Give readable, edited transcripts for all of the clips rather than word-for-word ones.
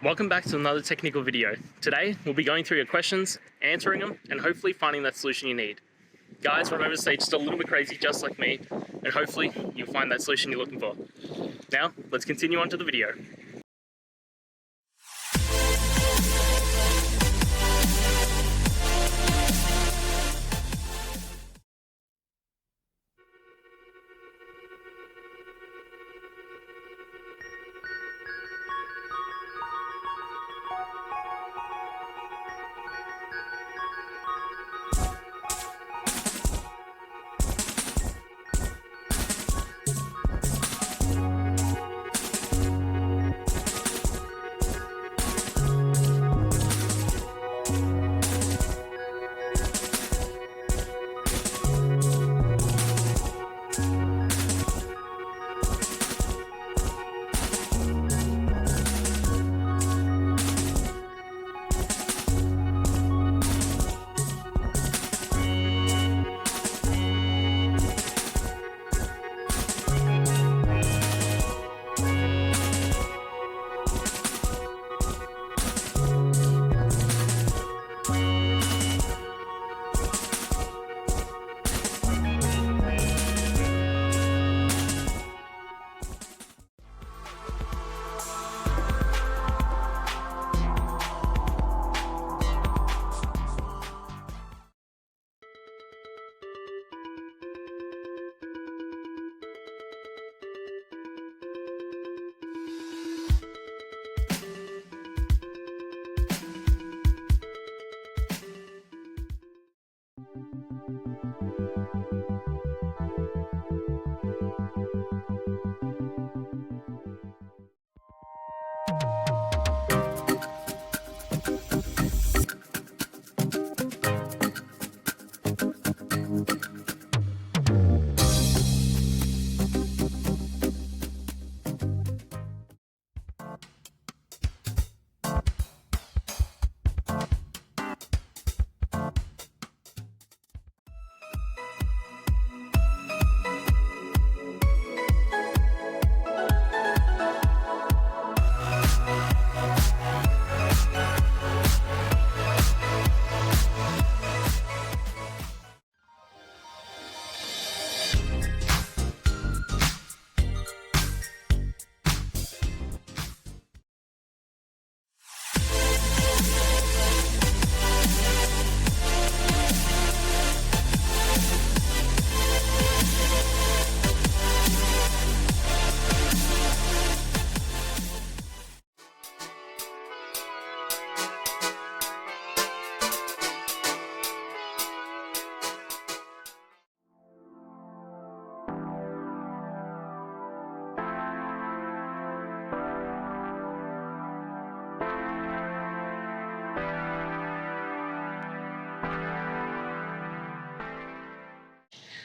Welcome back to another technical video. Today, we'll be going through your questions, answering them, and hopefully finding that solution you need. Guys, remember to stay just a little bit crazy, just like me, and hopefully you'll find that solution you're looking for. Now, let's continue on to the video.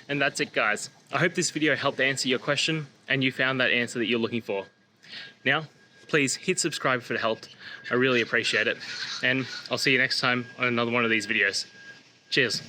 And that's it, guys. I hope this video helped answer your question and you found that answer that you're looking for. Now, please hit subscribe if it helped. I really appreciate it. And I'll see you next time on another one of these videos. Cheers.